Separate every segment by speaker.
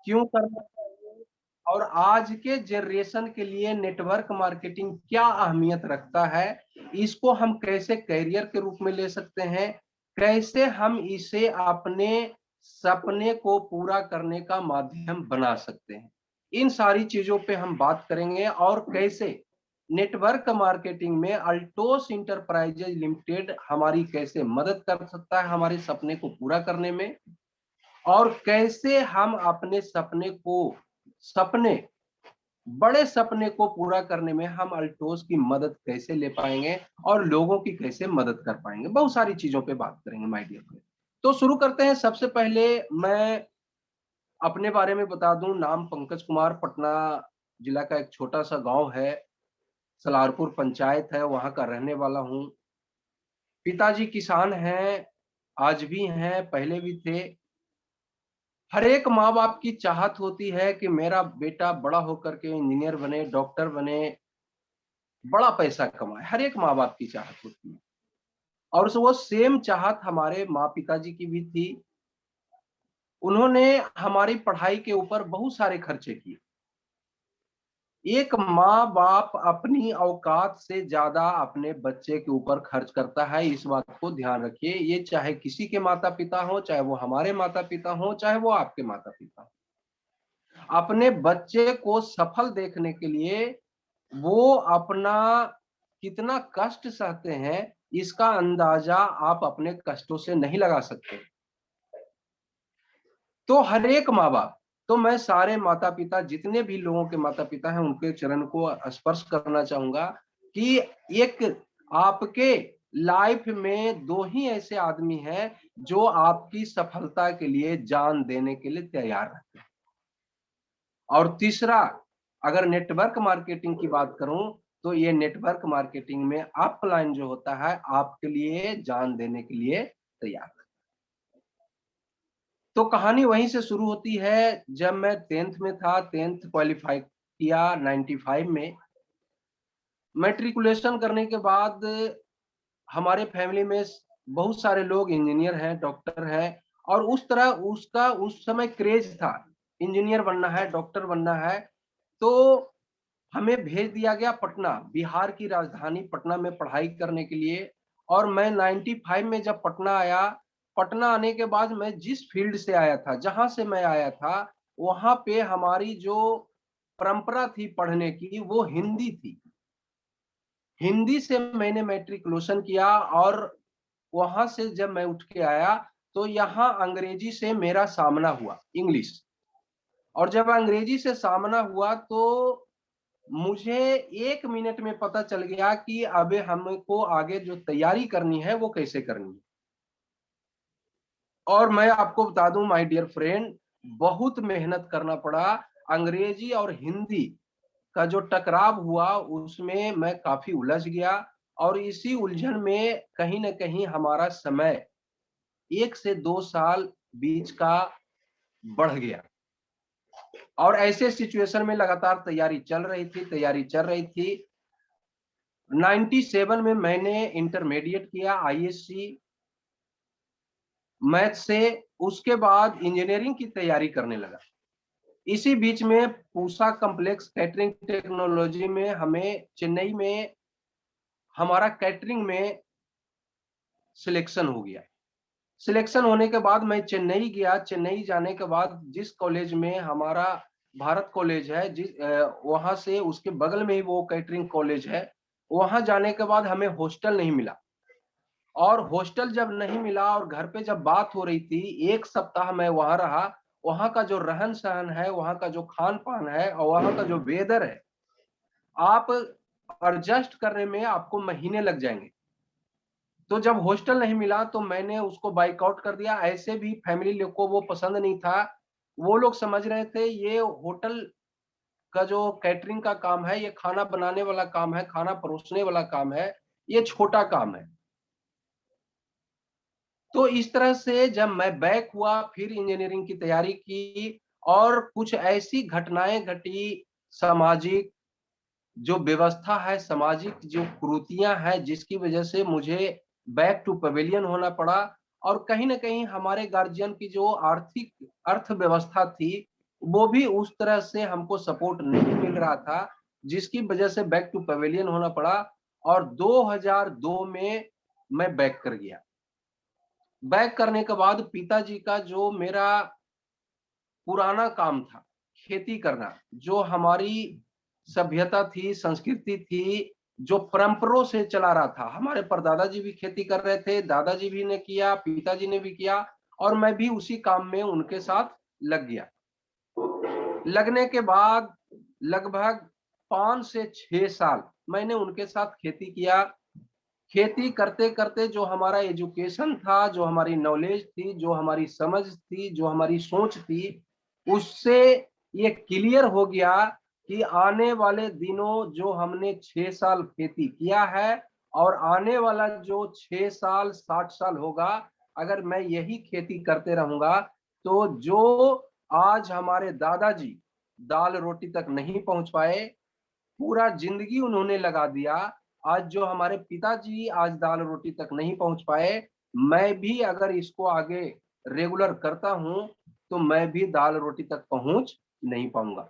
Speaker 1: क्यों करना चाहिए और आज के जनरेशन के लिए नेटवर्क मार्केटिंग क्या अहमियत रखता है, इसको हम कैसे करियर के रूप में ले सकते हैं, कैसे हम इसे अपने सपने को पूरा करने का माध्यम बना सकते हैं। इन सारी चीजों पे हम बात करेंगे और कैसे नेटवर्क मार्केटिंग में अल्टोस इंटरप्राइजेज लिमिटेड हमारी कैसे मदद कर सकता है हमारे सपने को पूरा करने में, और कैसे हम अपने सपने बड़े सपने को पूरा करने में हम अल्टोस की मदद कैसे ले पाएंगे और लोगों की कैसे मदद कर पाएंगे। बहुत सारी चीजों पे बात करेंगे माय डियर फ्रेंड। तो शुरू करते हैं। सबसे पहले मैं अपने बारे में बता दूं। नाम पंकज कुमार, पटना जिला का एक छोटा सा गांव है, सलारपुर पंचायत है, वहां का रहने वाला हूं। पिताजी किसान हैं, आज भी हैं, पहले भी थे। हर एक माँ बाप की चाहत होती है कि मेरा बेटा बड़ा होकर के इंजीनियर बने, डॉक्टर बने, बड़ा पैसा कमाए। हर एक माँ बाप की चाहत होती है और वो सेम चाहत हमारे माँ पिताजी की भी थी। उन्होंने हमारी पढ़ाई के ऊपर बहुत सारे खर्चे किए। एक माँ बाप अपनी औकात से ज्यादा अपने बच्चे के ऊपर खर्च करता है, इस बात को ध्यान रखिए। ये चाहे किसी के माता पिता हो, चाहे वो हमारे माता पिता हो, चाहे वो आपके माता पिता हो। अपने बच्चे को सफल देखने के लिए वो अपना कितना कष्ट सहते हैं, इसका अंदाजा आप अपने कष्टों से नहीं लगा सकते। तो हर एक माँ बाप, तो मैं सारे माता पिता, जितने भी लोगों के माता पिता हैं, उनके चरण को स्पर्श करना चाहूंगा कि एक आपके लाइफ में दो ही ऐसे आदमी हैं जो आपकी सफलता के लिए जान देने के लिए तैयार रहते हैं। और तीसरा, अगर नेटवर्क मार्केटिंग की बात करूं तो ये नेटवर्क मार्केटिंग में अपलाइन जो होता है आपके लिए जान देने के लिए तैयार है। तो कहानी वहीं से शुरू होती है। जब मैं 10th में था, 10th क्वालिफाई किया 95 में। मैट्रिकुलेशन करने के बाद हमारे फैमिली में बहुत सारे लोग इंजीनियर हैं, डॉक्टर हैं, और उस तरह उसका उस समय क्रेज था, इंजीनियर बनना है, डॉक्टर बनना है। तो हमें भेज दिया गया पटना, बिहार की राजधानी पटना में पढ़ाई करने के लिए। और मैं 95 में जब पटना आया, पटना आने के बाद मैं जिस फील्ड से आया था, जहां से मैं आया था, वहां पे हमारी जो परंपरा थी पढ़ने की वो हिंदी थी। हिंदी से मैंने मैट्रिकुलेशन किया और वहां से जब मैं उठ के आया तो यहाँ अंग्रेजी से मेरा सामना हुआ, इंग्लिश। और जब अंग्रेजी से सामना हुआ तो मुझे 1 मिनट में पता चल गया कि अबे हमको आगे जो तैयारी करनी है वो कैसे करनी है। और मैं आपको बता दूं माय डियर फ्रेंड, बहुत मेहनत करना पड़ा। अंग्रेजी और हिंदी का जो टकराव हुआ उसमें मैं काफी उलझ गया, और इसी उलझन में कहीं ना कहीं हमारा समय 1 से 2 साल बीच का बढ़ गया। और ऐसे सिचुएशन में लगातार तैयारी चल रही थी। 97 में मैंने इंटरमीडिएट किया आईएससी मैथ से। उसके बाद इंजीनियरिंग की तैयारी करने लगा। इसी बीच में पूसा कॉम्प्लेक्स कैटरिंग टेक्नोलॉजी में हमें चेन्नई में हमारा कैटरिंग में सिलेक्शन हो गया। सिलेक्शन होने के बाद मैं चेन्नई गया। चेन्नई जाने के बाद जिस कॉलेज में हमारा भारत कॉलेज है, वहां से उसके बगल में ही वो कैटरिंग कॉलेज है, वहां जाने के बाद हमें हॉस्टल नहीं मिला। और हॉस्टल जब नहीं मिला और घर पे जब बात हो रही थी, 1 सप्ताह मैं वहां रहा। वहां का जो रहन सहन है, वहां का जो खान पान है और वहां का जो वेदर है, आप एडजस्ट करने में आपको महीने लग जाएंगे। तो जब हॉस्टल नहीं मिला तो मैंने उसको बाइकआउट कर दिया। ऐसे भी फैमिली लोग को वो पसंद नहीं था। वो लोग समझ रहे थे ये होटल का जो कैटरिंग का काम है, ये खाना बनाने वाला काम है, खाना परोसने वाला काम है, ये छोटा काम है। तो इस तरह से जब मैं बैक हुआ, फिर इंजीनियरिंग की तैयारी की, और कुछ ऐसी घटनाएं घटी, सामाजिक जो व्यवस्था है, सामाजिक जो कुरीतियां हैं, जिसकी वजह से मुझे बैक टू पवेलियन होना पड़ा। और कहीं ना कहीं हमारे गार्जियन की जो आर्थिक अर्थव्यवस्था थी वो भी उस तरह से हमको सपोर्ट नहीं मिल रहा था, जिसकी वजह से बैक टू पवेलियन होना पड़ा। और 2002 में मैं बैक कर गया। बैक करने के बाद पिताजी का जो मेरा पुराना काम था, खेती करना, जो हमारी सभ्यता थी, संस्कृति थी, जो परंपराओं से चला रहा था। हमारे परदादा जी भी खेती कर रहे थे, दादाजी भी ने किया, पिताजी ने भी किया, और मैं भी उसी काम में उनके साथ लग गया। लगने के बाद लगभग 5 से 6 साल मैंने उनके साथ खेती किया। खेती करते करते जो हमारा एजुकेशन था, जो हमारी नॉलेज थी, जो हमारी समझ थी, जो हमारी सोच थी, उससे ये क्लियर हो गया कि आने वाले दिनों जो हमने 6 साल खेती किया है और आने वाला जो 6 साल 60 साल होगा, अगर मैं यही खेती करते रहूंगा, तो जो आज हमारे दादाजी दाल रोटी तक नहीं पहुंच पाए, पूरा जिंदगी उन्होंने लगा दिया, आज जो हमारे पिताजी आज दाल रोटी तक नहीं पहुंच पाए, मैं भी अगर इसको आगे रेगुलर करता हूं तो मैं भी दाल रोटी तक पहुंच नहीं पाऊंगा।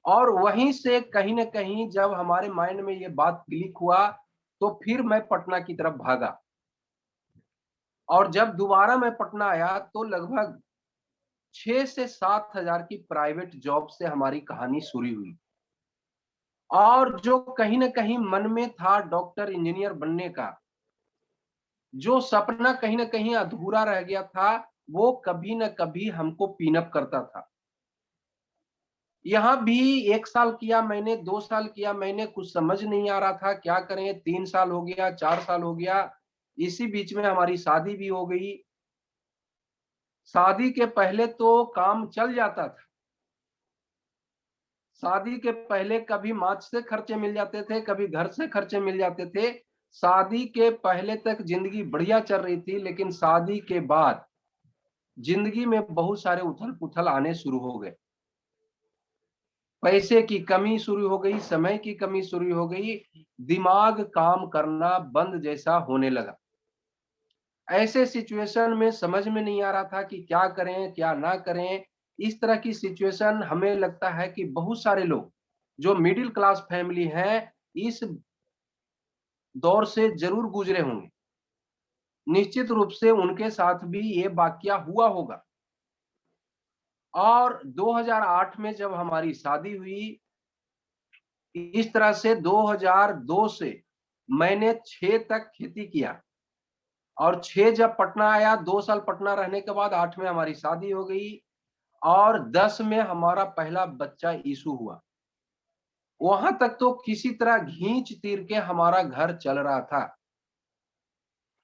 Speaker 1: और वहीं से कहीं ना कहीं जब हमारे माइंड में ये बात क्लिक हुआ, तो फिर मैं पटना की तरफ भागा। और जब दोबारा मैं पटना आया तो लगभग 6 से 7 हजार की प्राइवेट जॉब से हमारी कहानी शुरू हुई। और जो कहीं ना कहीं मन में था डॉक्टर इंजीनियर बनने का, जो सपना कहीं ना कहीं अधूरा रह गया था, वो कभी ना कभी हमको पिनअप करता था। यहाँ भी 1 साल किया मैंने, 2 साल किया मैंने, कुछ समझ नहीं आ रहा था क्या करें। 3 साल हो गया, 4 साल हो गया, इसी बीच में हमारी शादी भी हो गई। शादी के पहले तो काम चल जाता था, शादी के पहले कभी मार्च से खर्चे मिल जाते थे, कभी घर से खर्चे मिल जाते थे। शादी के पहले तक जिंदगी बढ़िया चल रही थी, लेकिन शादी के बाद जिंदगी में बहुत सारे उथल पुथल आने शुरू हो गए। पैसे की कमी शुरू हो गई, समय की कमी शुरू हो गई, दिमाग काम करना बंद जैसा होने लगा। ऐसे सिचुएशन में समझ में नहीं आ रहा था कि क्या करें क्या ना करें। इस तरह की सिचुएशन हमें लगता है कि बहुत सारे लोग जो मिडिल क्लास फैमिली हैं, इस दौर से जरूर गुजरे होंगे। निश्चित रूप से उनके साथ भी ये वाकया हुआ होगा। और 2008 में जब हमारी शादी हुई, इस तरह से 2002 से मैंने 6 तक खेती किया। और 6 जब पटना आया, 2 साल पटना रहने के बाद 8 में हमारी शादी हो गई। और 10 में हमारा पहला बच्चा ईशु हुआ। वहां तक तो किसी तरह घींच तीर के हमारा घर चल रहा था।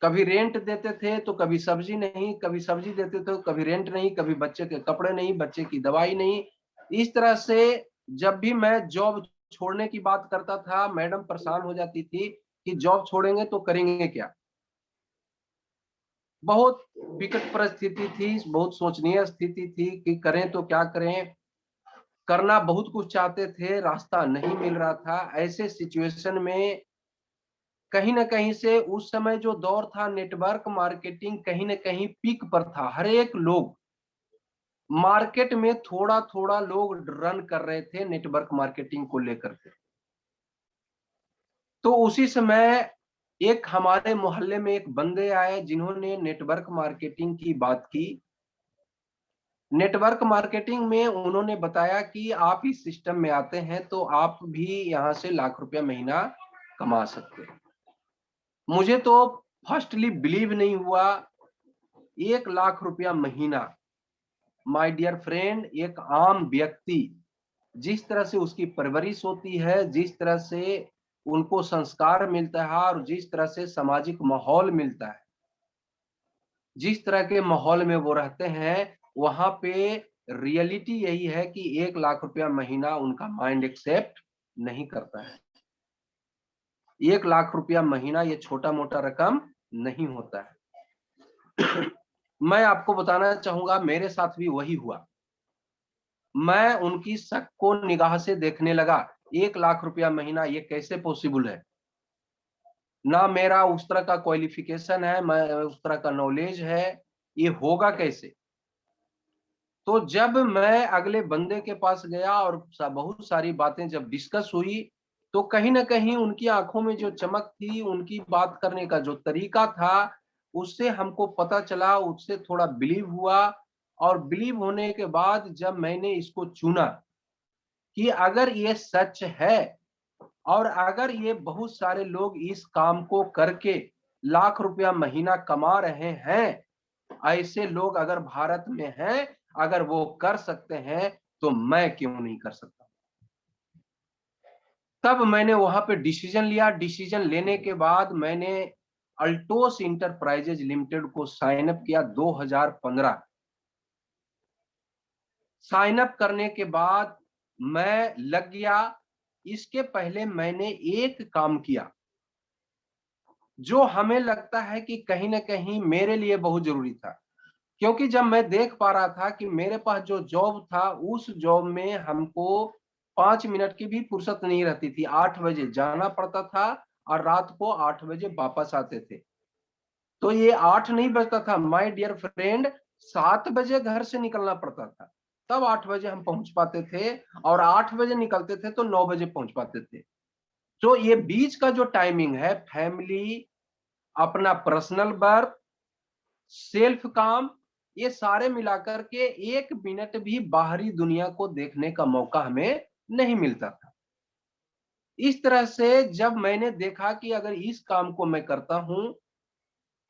Speaker 1: कभी रेंट देते थे तो कभी सब्जी नहीं, कभी सब्जी देते थे तो कभी रेंट नहीं, कभी बच्चे के कपड़े नहीं, बच्चे की दवाई नहीं। इस तरह से जब भी मैं जॉब छोड़ने की बात करता था, मैडम परेशान हो जाती थी कि जॉब छोड़ेंगे तो करेंगे क्या। बहुत विकट परिस्थिति थी, बहुत सोचनीय स्थिति थी कि करें तो क्या करें। करना बहुत कुछ चाहते थे, रास्ता नहीं मिल रहा था। ऐसे सिचुएशन में कहीं ना कहीं से उस समय जो दौर था, नेटवर्क मार्केटिंग कहीं ना कहीं पीक पर था। हर एक लोग मार्केट में थोड़ा थोड़ा लोग रन कर रहे थे नेटवर्क मार्केटिंग को लेकर के। तो उसी समय एक हमारे मोहल्ले में एक बंदे आए जिन्होंने नेटवर्क मार्केटिंग की बात की। नेटवर्क मार्केटिंग में उन्होंने बताया कि आप इस सिस्टम में आते हैं तो आप भी यहाँ से लाख रुपया महीना कमा सकते हैं। मुझे तो फर्स्टली बिलीव नहीं हुआ। 1 लाख रुपया महीना, माय डियर फ्रेंड, एक आम व्यक्ति जिस तरह से उसकी परवरिश होती है, जिस तरह से उनको संस्कार मिलता है और जिस तरह से सामाजिक माहौल मिलता है, जिस तरह के माहौल में वो रहते हैं, वहां पे रियलिटी यही है कि 1 लाख रुपया महीना उनका माइंड एक्सेप्ट नहीं करता है। 1 लाख रुपया महीना ये छोटा मोटा रकम नहीं होता है। मैं आपको बताना चाहूंगा, मेरे साथ भी वही हुआ। मैं उनकी शक को निगाह से देखने लगा। 1 लाख रुपया महीना ये कैसे पॉसिबल है। ना मेरा उस तरह का क्वालिफिकेशन है, मैं उस तरह का नॉलेज है, ये होगा कैसे। तो जब मैं अगले बंदे के पास गया और बहुत सारी बातें जब डिस्कस हुई, तो कहीं ना कहीं उनकी आंखों में जो चमक थी, उनकी बात करने का जो तरीका था, उससे हमको पता चला, उससे थोड़ा बिलीव हुआ। और बिलीव होने के बाद जब मैंने इसको चुना कि अगर ये सच है और अगर ये बहुत सारे लोग इस काम को करके लाख रुपया महीना कमा रहे हैं, ऐसे लोग अगर भारत में हैं, अगर वो कर सकते हैं तो मैं क्यों नहीं कर सकता। तब मैंने वहां पे डिसीजन लिया। डिसीजन लेने के बाद मैंने अल्टोस इंटरप्राइजेज लिमिटेड को साइन अप किया 2015। साइन अप करने के बाद मैं लग गया। इसके पहले मैंने एक काम किया जो हमें लगता है कि कहीं ना कहीं मेरे लिए बहुत जरूरी था, क्योंकि जब मैं देख पा रहा था कि मेरे पास जो जॉब था, उस जॉब में हमको 5 मिनट की भी फुर्सत नहीं रहती थी। 8 बजे जाना पड़ता था और रात को 8 बजे वापस आते थे। तो ये 8 नहीं बजता था माय डियर फ्रेंड, 7 बजे घर से निकलना पड़ता था, तब 8 बजे हम पहुंच पाते थे। और 8 बजे निकलते थे तो 9 बजे पहुंच पाते थे। तो ये बीच का जो टाइमिंग है, फैमिली, अपना पर्सनल वर्क, सेल्फ काम, ये सारे मिलाकर के 1 मिनट भी बाहरी दुनिया को देखने का मौका हमें नहीं मिलता था। इस तरह से जब मैंने देखा कि अगर इस काम को मैं करता हूं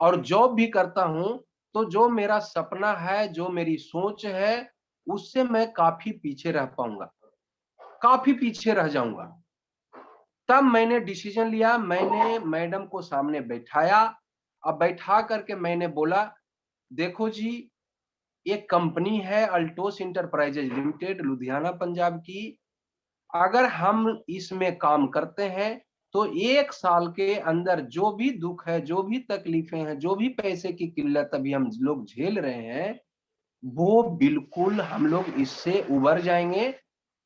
Speaker 1: और जॉब भी करता हूं, तो जो मेरा सपना है, जो मेरी सोच है, उससे मैं काफी पीछे रह पाऊंगा, काफी पीछे रह जाऊंगा। तब मैंने डिसीजन लिया। मैंने मैडम को सामने बैठाया। अब बैठा करके मैंने बोला, देखो जी, एक कंपनी है Altos enterprises limited, Ludhiana Punjab की। अगर हम इसमें काम करते हैं तो 1 साल के अंदर जो भी दुख है, जो भी तकलीफें हैं, जो भी पैसे की किल्लत अभी हम लोग झेल रहे हैं, वो बिल्कुल हम लोग इससे उबर जाएंगे।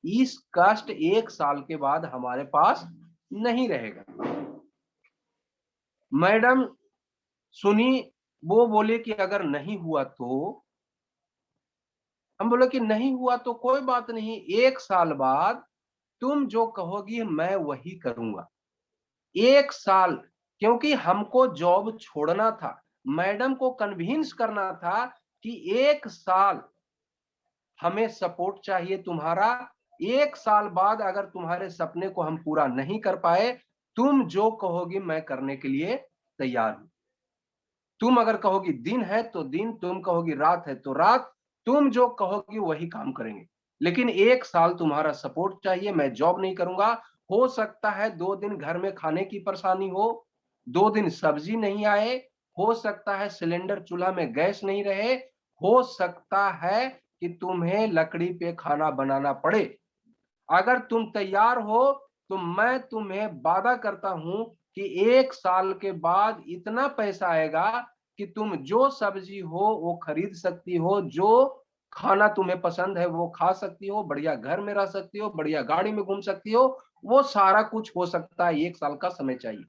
Speaker 1: इस कष्ट 1 साल के बाद हमारे पास नहीं रहेगा। मैडम सुनी। वो बोले कि अगर नहीं हुआ तो, हम बोले कि नहीं हुआ तो कोई बात नहीं, 1 साल बाद तुम जो कहोगी मैं वही करूंगा। 1 साल, क्योंकि हमको जॉब छोड़ना था। मैडम को कन्विंस करना था कि 1 साल हमें सपोर्ट चाहिए तुम्हारा। 1 साल बाद अगर तुम्हारे सपने को हम पूरा नहीं कर पाए, तुम जो कहोगी मैं करने के लिए तैयार हूं। तुम अगर कहोगी दिन है तो दिन, तुम कहोगी रात है तो रात, तुम जो कहोगी वही काम करेंगे। लेकिन 1 साल तुम्हारा सपोर्ट चाहिए। मैं जॉब नहीं करूंगा। हो सकता है 2 दिन घर में खाने की परेशानी हो, 2 दिन सब्जी नहीं आए, हो सकता है सिलेंडर चूल्हा में गैस नहीं रहे, हो सकता है कि तुम्हें लकड़ी पे खाना बनाना पड़े। अगर तुम तैयार हो तो मैं तुम्हें वादा करता हूं कि 1 साल के बाद इतना पैसा आएगा कि तुम जो सब्जी हो वो खरीद सकती हो, जो खाना तुम्हें पसंद है वो खा सकती हो, बढ़िया घर में रह सकती हो, बढ़िया गाड़ी में घूम सकती हो। वो सारा कुछ हो सकता है, 1 साल का समय चाहिए।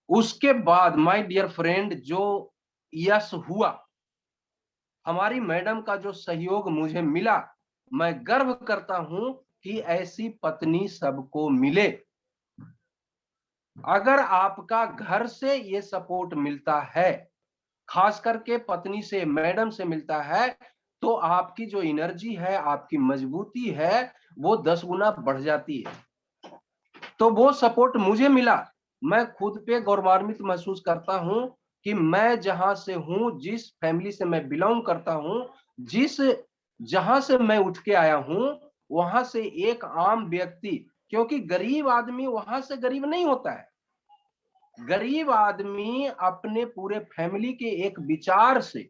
Speaker 1: उसके बाद माय डियर फ्रेंड, जो यश हुआ, हमारी मैडम का जो सहयोग मुझे मिला, मैं गर्व करता हूं कि ऐसी पत्नी सबको मिले। अगर आपका घर से ये सपोर्ट मिलता है, खास करके पत्नी से, मैडम से मिलता है, तो आपकी जो एनर्जी है, आपकी मजबूती है, वो 10 गुना बढ़ जाती है। तो वो सपोर्ट मुझे मिला। मैं खुद पे गौरवान्वित महसूस करता हूं कि मैं जहां से हूं, जिस फैमिली से मैं बिलोंग करता हूं, जिस जहां से मैं उठ के आया हूं, वहां से एक आम व्यक्ति, क्योंकि गरीब आदमी वहां से गरीब नहीं होता है। गरीब आदमी अपने पूरे फैमिली के एक विचार से,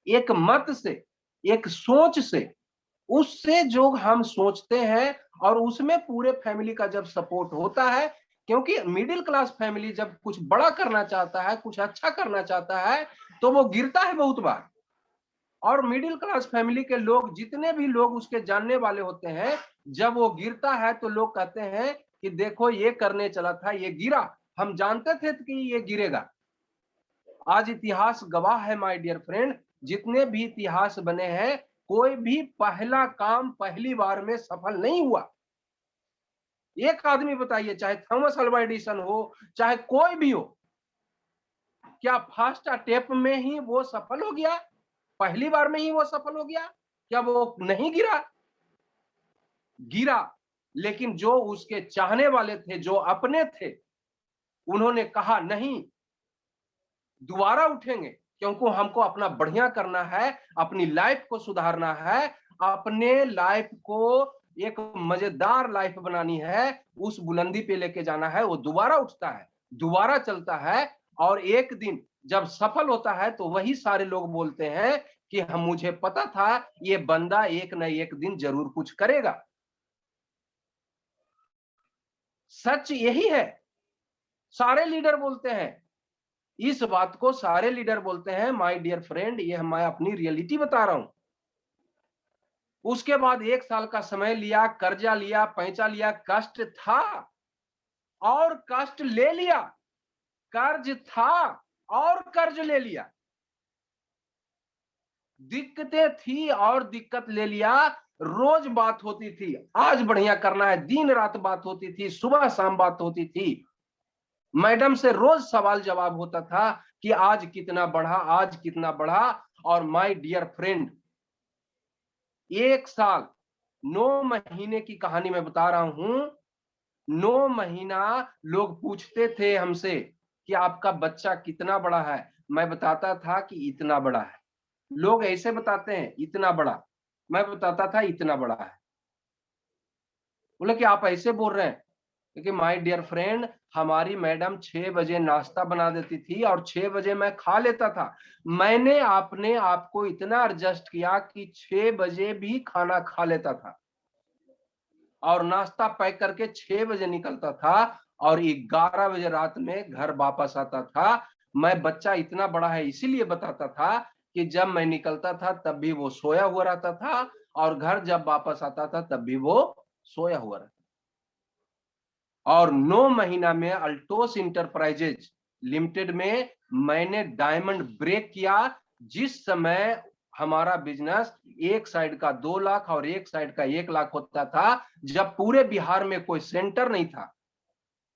Speaker 1: एक मत से, एक सोच से, उससे जो हम सोचते हैं और उसमें पूरे फैमिली का जब सपोर्ट होता है, क्योंकि मिडिल क्लास फैमिली जब कुछ बड़ा करना चाहता है, कुछ अच्छा करना चाहता है, तो वो गिरता है बहुत बार। और मिडिल क्लास फैमिली के लोग, जितने भी लोग उसके जानने वाले होते हैं, जब वो गिरता है तो लोग कहते हैं कि देखो ये करने चला था, ये गिरा, हम जानते थे कि ये गिरेगा। आज इतिहास गवाह है माय डियर फ्रेंड, जितने भी इतिहास बने हैं, कोई भी पहला काम पहली बार में सफल नहीं हुआ। एक आदमी बताइए, चाहे थॉमस अल्वा एडिसन हो, चाहे कोई भी हो, क्या फर्स्ट अटेम्प्ट में ही वो सफल हो गया? पहली बार में ही वो सफल हो गया? क्या वो नहीं गिरा? गिरा, लेकिन जो उसके चाहने वाले थे, जो अपने थे, उन्होंने कहा नहीं, दोबारा उठेंगे, क्योंकि हमको अपना बढ़िया करना है, अपनी लाइफ को सुधारना है, अपने लाइफ को एक मजेदार लाइफ बनानी है, उस बुलंदी पे लेके जाना है। वो दोबारा उठता है, दोबारा चलता है, और एक दिन जब सफल होता है तो वही सारे लोग बोलते हैं कि हम, मुझे पता था ये बंदा एक न एक दिन जरूर कुछ करेगा। सच यही है, सारे लीडर बोलते हैं इस बात को, सारे लीडर बोलते हैं। माय डियर फ्रेंड, ये मैं अपनी रियलिटी बता रहा हूं। उसके बाद 1 साल का समय लिया, कर्जा लिया, पैंचा लिया, कष्ट था और कष्ट ले लिया, कर्ज था और कर्ज ले लिया, दिक्कतें थी और दिक्कत ले लिया। रोज बात होती थी, आज बढ़िया करना है, दिन रात बात होती थी, सुबह शाम बात होती थी। मैडम से रोज सवाल जवाब होता था कि आज कितना बढ़ा, आज कितना बढ़ा। और माय डियर फ्रेंड, 1 साल 9 महीने की कहानी मैं बता रहा हूं। 9 महीना लोग पूछते थे हमसे कि आपका बच्चा कितना बड़ा है। मैं बताता था कि इतना बड़ा है। लोग ऐसे बताते हैं इतना बड़ा, मैं बताता था इतना बड़ा है। बोले कि आप ऐसे बोल रहे हैं, क्योंकि माय डियर फ्रेंड, हमारी मैडम 6 बजे नाश्ता बना देती थी और 6 बजे मैं खा लेता था। मैंने अपने आप को इतना एडजस्ट किया कि 6 बजे भी खाना खा लेता था और नाश्ता पैक करके 6 बजे निकलता था और 11 बजे रात में घर वापस आता था। मैं बच्चा इतना बड़ा है इसीलिए बताता था कि जब मैं निकलता था तब भी वो सोया हुआ रहता था और घर जब वापस आता था तब भी वो सोया हुआ रहता। और 9 महीना में अल्टोस इंटरप्राइजेज लिमिटेड में मैंने डायमंड ब्रेक किया। जिस समय हमारा बिजनेस एक साइड का 2 लाख और एक साइड का 1 लाख होता था, जब पूरे बिहार में कोई सेंटर नहीं था,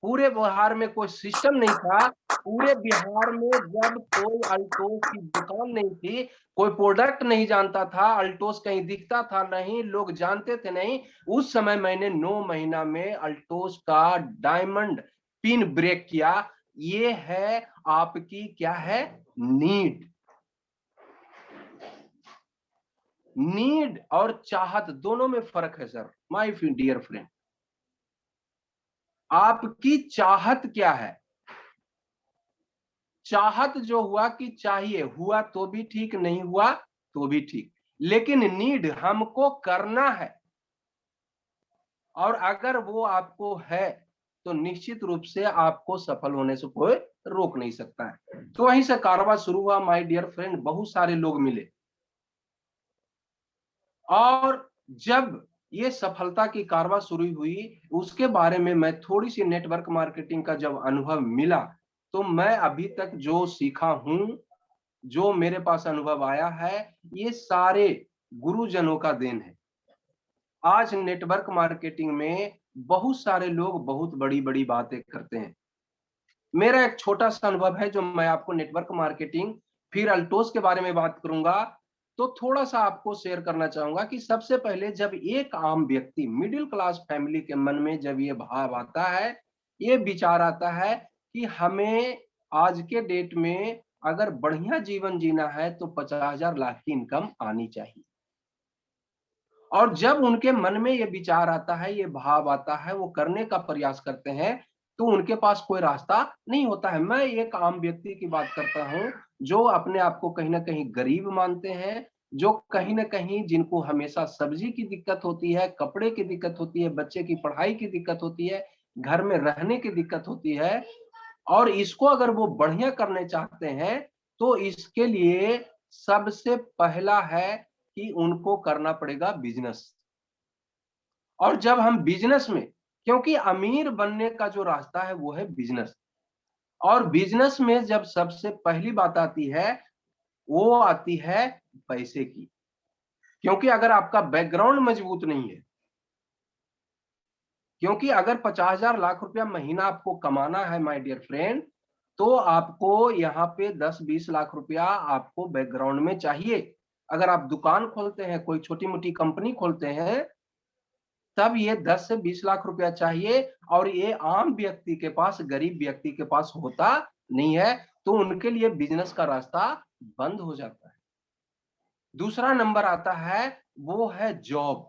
Speaker 1: पूरे बिहार में कोई सिस्टम नहीं था, पूरे बिहार में जब कोई अल्टोस की दुकान नहीं थी, कोई प्रोडक्ट नहीं जानता था, अल्टोस कहीं दिखता था नहीं, लोग जानते थे नहीं, उस समय मैंने 9 महीना में अल्टोस का डायमंड पिन ब्रेक किया। ये है आपकी क्या है, नीड। नीड और चाहत दोनों में फर्क है सर, माय डियर फ्रेंड। आपकी चाहत क्या है? चाहत जो हुआ कि चाहिए, हुआ तो भी ठीक, नहीं हुआ तो भी ठीक, लेकिन नीड हमको करना है। और अगर वो आपको है तो निश्चित रूप से आपको सफल होने से कोई रोक नहीं सकता है। तो वहीं से कारवा शुरू हुआ माय डियर फ्रेंड। बहुत सारे लोग मिले और जब ये सफलता की कारवा शुरू हुई, उसके बारे में मैं थोड़ी सी नेटवर्क मार्केटिंग का जब अनुभव मिला, तो मैं अभी तक जो सीखा हूं, जो मेरे पास अनुभव आया है, ये सारे गुरुजनों का देन है। आज नेटवर्क मार्केटिंग में बहुत सारे लोग बहुत बड़ी बड़ी बातें करते हैं। मेरा एक छोटा सा अनुभव है जो मैं आपको नेटवर्क मार्केटिंग, फिर अल्टोस के बारे में बात करूंगा, तो थोड़ा सा आपको शेयर करना चाहूंगा कि सबसे पहले जब एक आम व्यक्ति, मिडिल क्लास फैमिली के मन में जब ये भाव आता है, ये विचार आता है कि हमें आज के डेट में अगर बढ़िया जीवन जीना है तो 50,000 लाख की इनकम आनी चाहिए। और जब उनके मन में ये विचार आता है, ये भाव आता है, वो करने का प्रयास करते हैं, तो उनके पास कोई रास्ता नहीं होता है। मैं एक आम व्यक्ति की बात करता हूं जो अपने आप को कहीं ना कहीं गरीब मानते हैं, जो कहीं ना कहीं जिनको हमेशा सब्जी की दिक्कत होती है, कपड़े की दिक्कत होती है, बच्चे की पढ़ाई की दिक्कत होती है, घर में रहने की दिक्कत होती है, और इसको अगर वो बढ़िया करने चाहते हैं तो इसके लिए सबसे पहला है कि उनको करना पड़ेगा बिजनेस। और जब हम बिजनेस में, क्योंकि अमीर बनने का जो रास्ता है वो है बिजनेस, और बिजनेस में जब सबसे पहली बात आती है वो आती है पैसे की। क्योंकि अगर आपका बैकग्राउंड मजबूत नहीं है, क्योंकि अगर 50,000 लाख रुपया महीना आपको कमाना है माय डियर फ्रेंड, तो आपको यहाँ पे 10-20 लाख रुपया आपको बैकग्राउंड में चाहिए। अगर आप दुकान खोलते हैं, कोई छोटी मोटी कंपनी खोलते हैं, तब ये 10 से 20 लाख रुपया चाहिए, और ये आम व्यक्ति के पास, गरीब व्यक्ति के पास होता नहीं है, तो उनके लिए बिजनेस का रास्ता बंद हो जाता है। दूसरा नंबर आता है, वो है जॉब।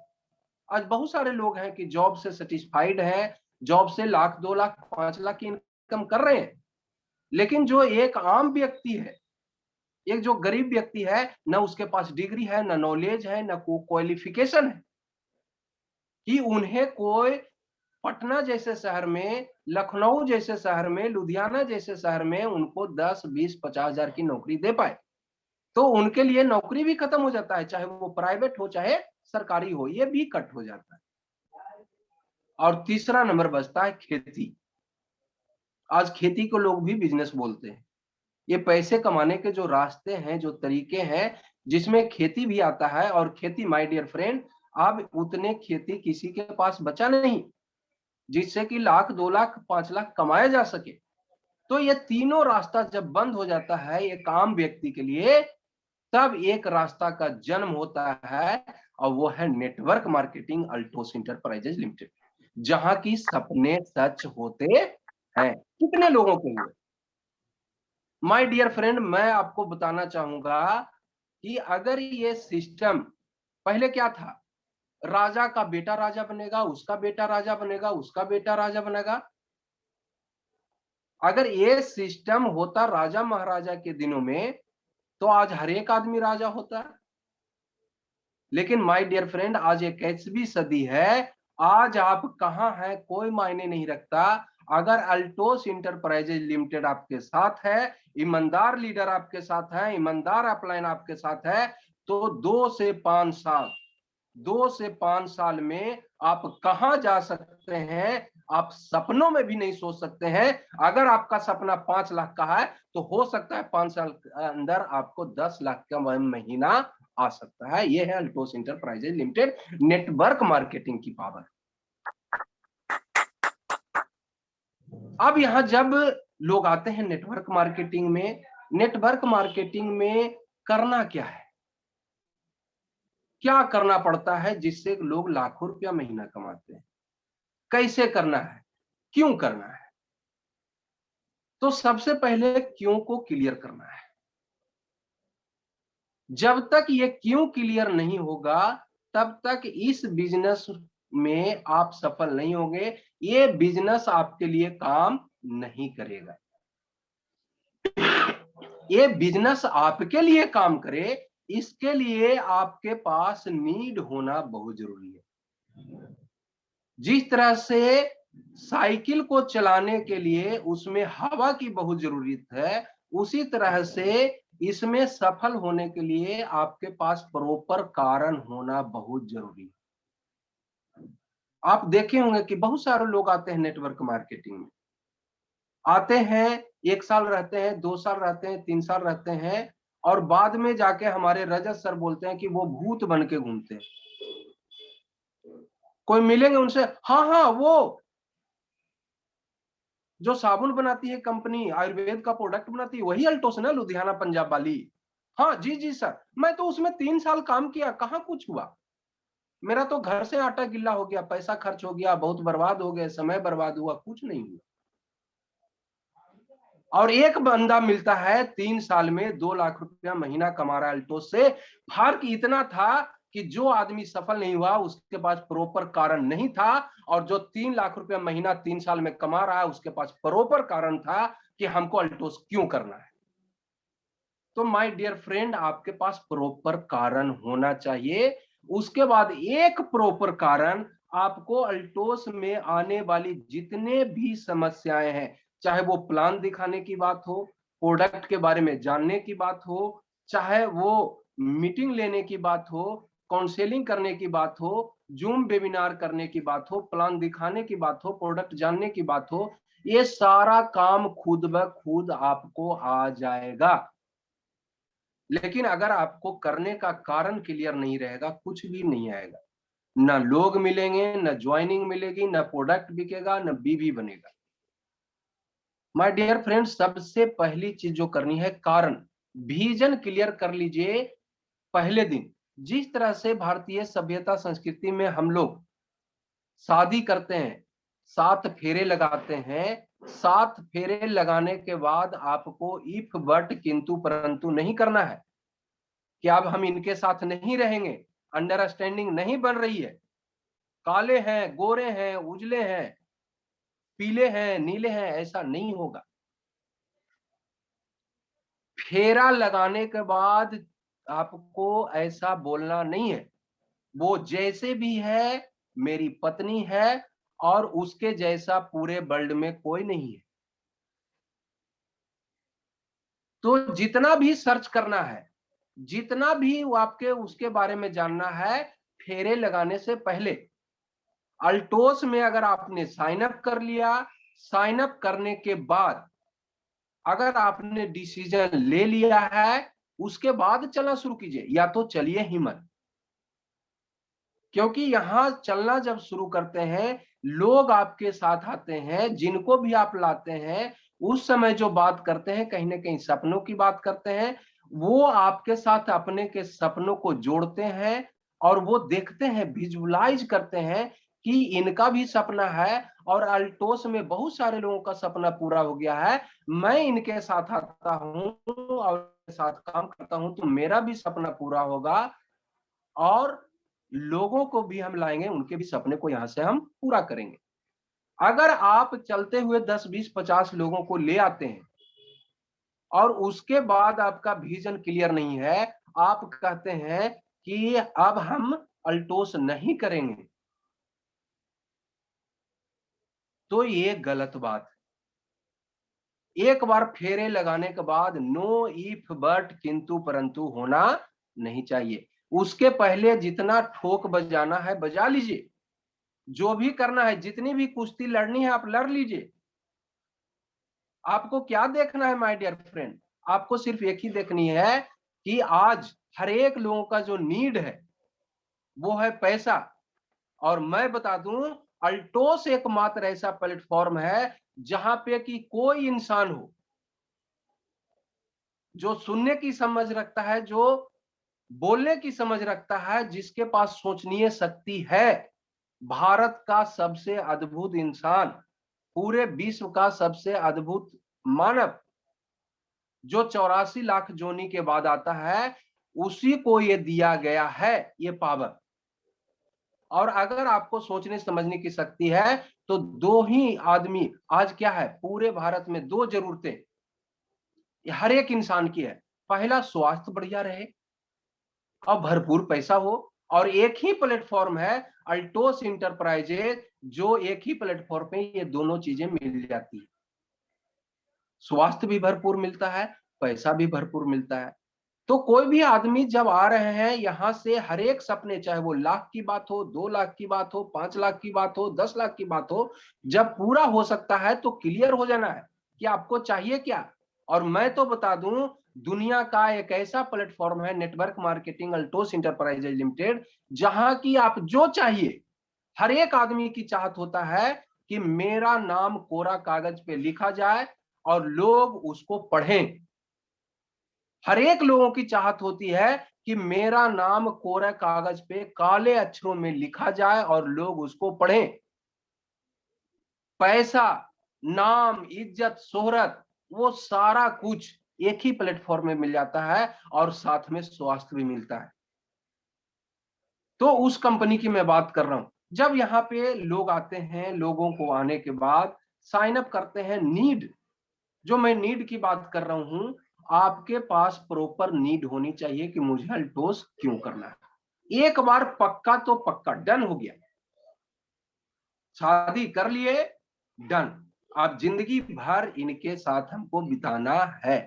Speaker 1: आज बहुत सारे लोग हैं कि जॉब से सेटिस्फाइड हैं, जॉब से लाख, 2 लाख, 5 लाख की इनकम कर रहे हैं। लेकिन जो एक आम व्यक्ति है, एक जो गरीब व्यक्ति है, ना उसके पास डिग्री है, ना नॉलेज है, ना को क्वालिफिकेशन है कि उन्हें कोई पटना जैसे शहर में, लखनऊ जैसे शहर में, लुधियाना जैसे शहर में उनको 10, 20, 50,000 की नौकरी दे पाए। तो उनके लिए नौकरी भी खत्म हो जाता है, चाहे वो प्राइवेट हो चाहे सरकारी हो, ये भी कट हो जाता है। और तीसरा नंबर बचता है खेती। आज खेती को लोग भी बिजनेस बोलते हैं। ये पैसे कमाने के जो रास्ते हैं, जो तरीके हैं, जिसमें खेती भी आता है। और खेती माय डियर फ्रेंड, अब उतने खेती किसी के पास बचा नहीं जिससे कि लाख, 2 लाख, 5 लाख कमाया जा सके। तो ये तीनों रास्ता जब बंद हो जाता है एक आम व्यक्ति के लिए, तब एक रास्ता का जन्म होता है, और वो है network marketing Altos enterprises limited, जहां की सपने सच होते हैं कितने लोगों के लिए। माय डियर फ्रेंड, मैं आपको बताना चाहूंगा कि अगर ये सिस्टम, पहले क्या था, राजा का बेटा राजा बनेगा, उसका बेटा राजा बनेगा, उसका बेटा राजा बनेगा। अगर ये सिस्टम होता राजा महाराजा के दिनों में, तो आज हर एक आदमी राजा होता। लेकिन माय डियर फ्रेंड, आज 21वीं सदी है, आज आप कहां हैं कोई मायने नहीं रखता। अगर अल्टोस इंटरप्राइजेज लिमिटेड आपके साथ है, ईमानदार लीडर आपके साथ है, ईमानदार अपलाइन आपके साथ है, तो 2 से 5 साल में आप कहां जा सकते हैं, आप सपनों में भी नहीं सोच सकते हैं। अगर आपका सपना 5 लाख का है, तो हो सकता है 5 साल के अंदर आपको 10 लाख का महीना आ सकता है। यह है Altos enterprises limited network marketing की पावर। अब यहां जब लोग आते हैं नेटवर्क मार्केटिंग में, नेटवर्क मार्केटिंग में करना क्या है, क्या करना पड़ता है जिससे लोग लाखों रुपया महीना कमाते हैं, कैसे करना है, क्यों करना है। तो सबसे पहले क्यों को क्लियर करना है। जब तक ये क्यों क्लियर नहीं होगा, तब तक इस बिजनेस में आप सफल नहीं होंगे। ये बिजनेस आपके लिए काम नहीं करेगा। ये बिजनेस आपके लिए काम करे, इसके लिए आपके पास नीड होना बहुत जरूरी है। जिस तरह से साइकिल को चलाने के लिए उसमें हवा की बहुत जरूरत है, उसी तरह से इसमें सफल होने के लिए आपके पास प्रॉपर कारण होना बहुत जरूरी है। आप देखे होंगे कि बहुत सारे लोग आते हैं नेटवर्क मार्केटिंग में, आते हैं 1 साल रहते हैं, 2 साल रहते हैं, 3 साल रहते हैं, और बाद में जाके हमारे रजत सर बोलते हैं कि वो भूत बन के घूमते हैं। कोई मिलेंगे उनसे, हाँ हाँ, वो जो साबुन बनाती है कंपनी, आयुर्वेद का प्रोडक्ट बनाती है, वही अल्टोस ना, लुधियाना पंजाब वाली। हाँ जी जी सर, मैं तो उसमें 3 साल काम किया, कहाँ कुछ हुआ। मेरा तो घर से आटा गिल्ला हो गया, पैसा खर्च हो गया, बहुत बर्बाद हो गया, समय बर्बाद हुआ, कुछ नहीं हुआ। और एक बंदा मिलता है 3 साल में 2 लाख रुपया महीना कमा रहा है अल्टोस से। फर्क इतना था कि जो आदमी सफल नहीं हुआ उसके पास प्रॉपर कारण नहीं था, और जो 3 लाख रुपया महीना 3 साल में कमा रहा है उसके पास प्रॉपर कारण था कि हमको अल्टोस क्यों करना है। तो माय डियर फ्रेंड, आपके पास प्रॉपर कारण होना चाहिए। उसके बाद एक प्रॉपर कारण, आपको अल्टोस में आने वाली जितने भी समस्याएं हैं, चाहे वो प्लान दिखाने की बात हो, प्रोडक्ट के बारे में जानने की बात हो, चाहे वो मीटिंग लेने की बात हो, काउंसलिंग करने की बात हो, जूम वेबिनार करने की बात हो, प्लान दिखाने की बात हो, प्रोडक्ट जानने की बात हो, ये सारा काम खुद ब खुद आपको आ जाएगा। लेकिन अगर आपको करने का कारण क्लियर नहीं रहेगा, कुछ भी नहीं आएगा। ना लोग मिलेंगे, ना ज्वाइनिंग मिलेगी, ना प्रोडक्ट बिकेगा, ना बीवी बनेगा। माय डियर फ्रेंड्स, सबसे पहली चीज जो करनी है, कारण, विजन क्लियर कर लीजिए पहले दिन। जिस तरह से भारतीय सभ्यता संस्कृति में हम लोग शादी करते हैं, 7 फेरे लगाते हैं, 7 फेरे लगाने के बाद आपको इफ बट किंतु परंतु नहीं करना है कि अब हम इनके साथ नहीं रहेंगे, अंडरस्टैंडिंग नहीं बन रही है, काले हैं, गोरे हैं, उजले हैं, पीले हैं, नीले हैं, ऐसा नहीं होगा। फेरा लगाने के बाद आपको ऐसा बोलना नहीं है, वो जैसे भी है मेरी पत्नी है और उसके जैसा पूरे वर्ल्ड में कोई नहीं है। तो जितना भी सर्च करना है, जितना भी वो आपके उसके बारे में जानना है, फेरे लगाने से पहले अल्टोस में अगर आपने साइन अप कर लिया, साइन अप करने के बाद अगर आपने डिसीजन ले लिया है, उसके बाद चलना शुरू कीजिए, या तो चलिए ही मत। क्योंकि यहां चलना जब शुरू करते हैं, लोग आपके साथ आते हैं, जिनको भी आप लाते हैं, उस समय जो बात करते हैं, कहीं ना कहीं सपनों की बात करते हैं, वो आपके साथ अपने के सपनों को जोड़ते हैं और वो देखते हैं, विजुअलाइज करते हैं कि इनका भी सपना है और अल्टोस में बहुत सारे लोगों का सपना पूरा हो गया है, मैं इनके साथ आता हूं और साथ काम करता हूं तो मेरा भी सपना पूरा होगा और लोगों को भी हम लाएंगे, उनके भी सपने को यहां से हम पूरा करेंगे। अगर आप चलते हुए 10, 20, 50 लोगों को ले आते हैं और उसके बाद आपका विजन क्लियर नहीं है, आप कहते हैं कि अब हम अल्टोस नहीं करेंगे, तो ये गलत बात है। एक बार फेरे लगाने के बाद नो इफ बट किंतु परंतु होना नहीं चाहिए। उसके पहले जितना ठोक बजाना है बजा लीजिए, जो भी करना है, जितनी भी कुश्ती लड़नी है आप लड़ लीजिए। आपको क्या देखना है माय डियर फ्रेंड, आपको सिर्फ एक ही देखनी है कि आज हर एक लोगों का जो नीड है वो है पैसा। और मैं बता दूं, अल्टोस एकमात्र ऐसा प्लेटफॉर्म है जहां पे कि कोई इंसान हो जो सुनने की समझ रखता है, जो बोलने की समझ रखता है, जिसके पास सोचनीय शक्ति है, भारत का सबसे अद्भुत इंसान, पूरे विश्व का सबसे अद्भुत मानव, जो 84 लाख जोनी के बाद आता है, उसी को ये दिया गया है ये पावर। और अगर आपको सोचने समझने की शक्ति है तो दो ही आदमी आज क्या है, पूरे भारत में दो जरूरतें हर एक इंसान की है। पहला, स्वास्थ्य बढ़िया रहे और भरपूर पैसा हो, और एक ही प्लेटफॉर्म है अल्टोस इंटरप्राइजेज, जो एक ही प्लेटफॉर्म पे ये दोनों चीजें मिल जाती है। स्वास्थ्य भी भरपूर मिलता है, पैसा भी भरपूर मिलता है। तो कोई भी आदमी जब आ रहे हैं यहाँ से, हर एक सपने, चाहे वो लाख की बात हो, 2 लाख की बात हो, 5 लाख की बात हो, 10 लाख की बात हो, जब पूरा हो सकता है तो क्लियर हो जाना है कि आपको चाहिए क्या। और मैं तो बता दूं, दुनिया का एक ऐसा प्लेटफॉर्म है network marketing Altos enterprises limited, जहां की आप जो चाहिए, हर एक आदमी की चाहत होता है कि मेरा नाम कोरा कागज पे लिखा जाए और लोग उसको पढ़ें। हर एक लोगों की चाहत होती है कि मेरा नाम कोरे कागज पे काले अक्षरों में लिखा जाए और लोग उसको पढ़ें। पैसा, नाम, इज्जत, शोहरत, वो सारा कुछ एक ही प्लेटफॉर्म में मिल जाता है और साथ में स्वास्थ्य भी मिलता है। तो उस कंपनी की मैं बात कर रहा हूं। जब यहाँ पे लोग आते हैं, लोगों को आने के बाद साइन अप करते हैं, नीड, जो मैं नीड की बात कर रहा हूं, आपके पास प्रॉपर नीड होनी चाहिए कि मुझे अल्टोस क्यों करना है। एक बार पक्का तो पक्का, डन हो गया, शादी कर लिए, डन, आप जिंदगी भर इनके साथ हमको बिताना है।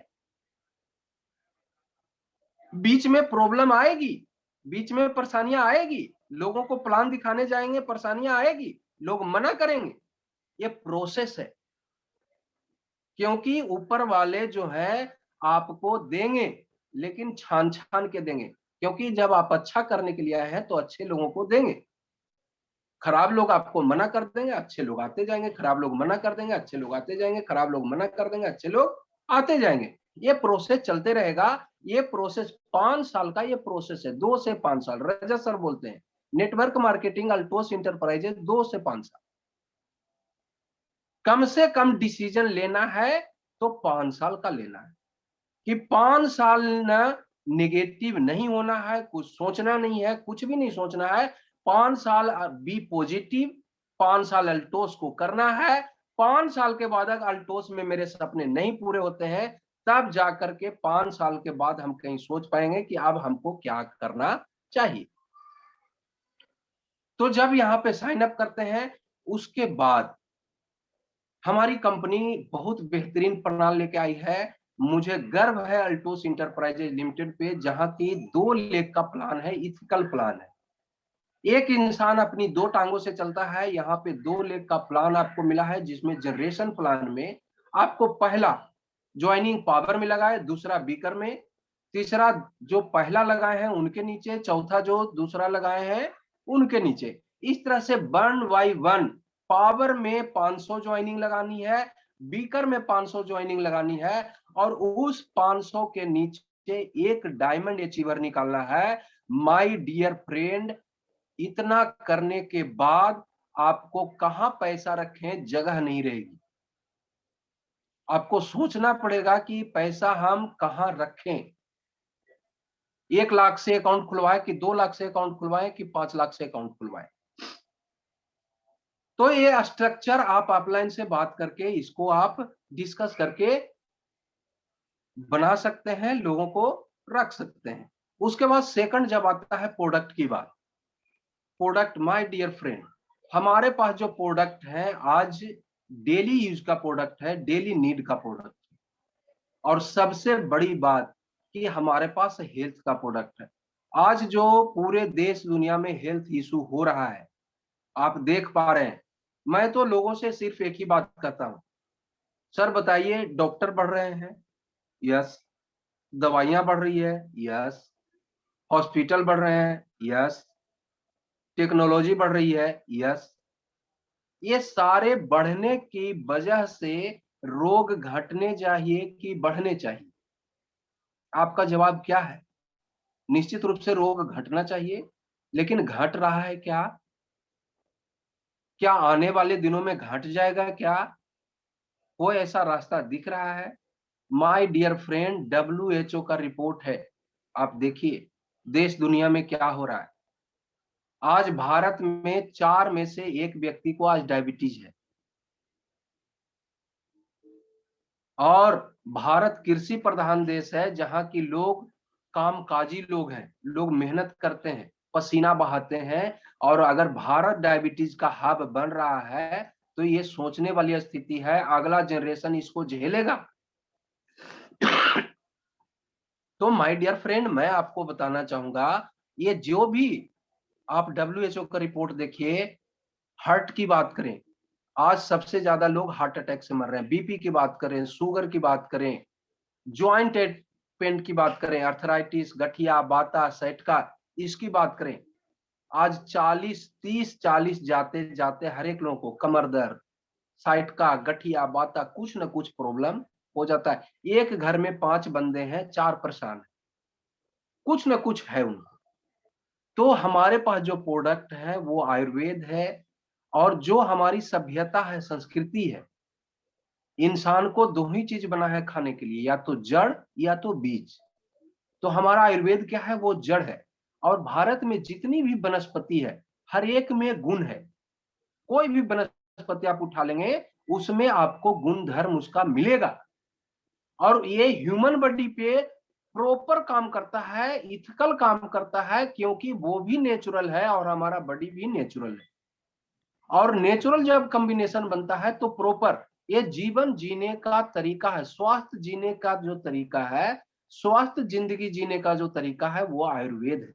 Speaker 1: बीच में प्रॉब्लम आएगी, बीच में परेशानियां आएगी, लोगों को प्लान दिखाने जाएंगे, परेशानियां आएगी, लोग मना करेंगे, ये प्रोसेस है। क्योंकि ऊपर वाले जो है आपको देंगे, लेकिन छान छान के देंगे, क्योंकि जब आप अच्छा करने के लिए आए हैं तो अच्छे लोगों को देंगे। खराब लोग आपको मना कर देंगे, अच्छे लोग आते जाएंगे, खराब लोग मना कर देंगे, अच्छे लोग आते जाएंगे, खराब लोग मना कर देंगे, अच्छे लोग आते जाएंगे। ये प्रोसेस चलते रहेगा। ये प्रोसेस 5 साल का ये प्रोसेस है, 2 से 5 साल। रजत सर बोलते हैं नेटवर्क मार्केटिंग अल्टोस इंटरप्राइजेज 2 से 5 साल। कम से कम डिसीजन लेना है तो 5 साल का लेना है, कि 5 साल न निगेटिव नहीं होना है, कुछ सोचना नहीं है, कुछ भी नहीं सोचना है। 5 साल बी पॉजिटिव, 5 साल अल्टोस को करना है। 5 साल के बाद अगर अल्टोस में मेरे सपने नहीं पूरे होते हैं, तब जाकर के 5 साल के बाद हम कहीं सोच पाएंगे कि अब हमको क्या करना चाहिए। तो जब यहाँ पे साइन अप करते हैं, उसके बाद हमारी कंपनी बहुत बेहतरीन प्रणाली लेके आई है। मुझे गर्व है अल्टोस इंटरप्राइजेज लिमिटेड पे, जहां की 2 लाख का प्लान है, इथिकल प्लान है। एक इंसान अपनी 2 टांगों से चलता है, यहाँ पे 2 लाख का प्लान आपको मिला है, जिसमें जनरेशन प्लान में आपको पहला ज्वाइनिंग पावर में लगाए, दूसरा बीकर में, तीसरा जो पहला लगाए हैं उनके नीचे, चौथा जो दूसरा लगाए हैं उनके नीचे। इस तरह से 1 बाय 1 पावर में 500 ज्वाइनिंग लगानी है, बीकर में 500 ज्वाइनिंग लगानी है, और उस 500 के नीचे एक डायमंड अचीवर निकालना है। माय डियर फ्रेंड, इतना करने के बाद आपको कहां पैसा रखें जगह नहीं रहेगी। आपको सोचना पड़ेगा कि पैसा हम कहां रखें। 1 लाख से अकाउंट खुलवाएं कि 2 लाख से अकाउंट खुलवाएं कि 5 लाख से अकाउंट खुलवाएं। तो ये स्ट्रक्चर आप अपलाइन से बात करके इसको आप डिस्कस करके बना सकते हैं, लोगों को रख सकते हैं। उसके बाद सेकंड जब आता है प्रोडक्ट की बात, प्रोडक्ट माय डियर फ्रेंड, हमारे पास जो प्रोडक्ट है आज डेली यूज का प्रोडक्ट है, डेली नीड का प्रोडक्ट, और सबसे बड़ी बात कि हमारे पास हेल्थ का प्रोडक्ट है। आज जो पूरे देश दुनिया में हेल्थ इशू हो रहा है, आप देख पा रहे हैं। मैं तो लोगों से सिर्फ एक ही बात करता हूं, सर बताइए डॉक्टर बढ़ रहे हैं, यस। दवाइयां बढ़ रही है, यस। हॉस्पिटल बढ़ रहे हैं, यस। टेक्नोलॉजी बढ़ रही है, यस। ये सारे बढ़ने की वजह से रोग घटने चाहिए कि बढ़ने चाहिए? आपका जवाब क्या है? निश्चित रूप से रोग घटना चाहिए, लेकिन घट रहा है क्या? क्या आने वाले दिनों में घट जाएगा क्या? कोई ऐसा रास्ता दिख रहा है? माय डियर फ्रेंड, WHO का रिपोर्ट है, आप देखिए देश दुनिया में क्या हो रहा है। आज भारत में 4 में से 1 व्यक्ति को आज डायबिटीज है, और भारत कृषि प्रधान देश है, जहां की लोग कामकाजी लोग हैं, लोग मेहनत करते हैं, पसीना बहाते हैं। और अगर भारत डायबिटीज का हब बन रहा है, तो ये सोचने वाली स्थिति है, अगला जनरेशन इसको झेलेगा। तो माय डियर फ्रेंड, मैं आपको बताना चाहूंगा, ये जो भी आप WHO का रिपोर्ट देखिए, हार्ट की बात करें, आज सबसे ज्यादा लोग हार्ट अटैक से मर रहे हैं। बीपी की बात करें, शुगर की बात करें, ज्वाइंट पेन की बात करें, अर्थराइटिस, गठिया, बाता, सैटका, इसकी बात करें, आज 40 30 40 जाते जाते हर एक लोगों को कमर दर्द, साइटका, गठिया, बाता, कुछ न कुछ प्रॉब्लम हो जाता है। एक घर में 5 बंदे हैं, 4 परेशान है, कुछ न कुछ है उनको। तो हमारे पास जो प्रोडक्ट है वो आयुर्वेद है, और जो हमारी सभ्यता है, संस्कृति है, इंसान को 2 ही चीज बना है खाने के लिए, या तो जड़ या तो बीज। तो हमारा आयुर्वेद क्या है? वो जड़ है। और भारत में जितनी भी वनस्पति है, हर एक में गुण है। कोई भी वनस्पति आप उठा लेंगे, उसमें आपको गुण धर्म उसका मिलेगा। और ये ह्यूमन बॉडी पे प्रॉपर काम करता है, इथिकल काम करता है, क्योंकि वो भी नेचुरल है और हमारा बॉडी भी नेचुरल है। और नेचुरल जब कॉम्बिनेशन बनता है तो प्रॉपर ये जीवन जीने का तरीका है, स्वास्थ्य जीने का जो तरीका है, स्वास्थ्य जिंदगी जीने का जो तरीका है, वो आयुर्वेद है।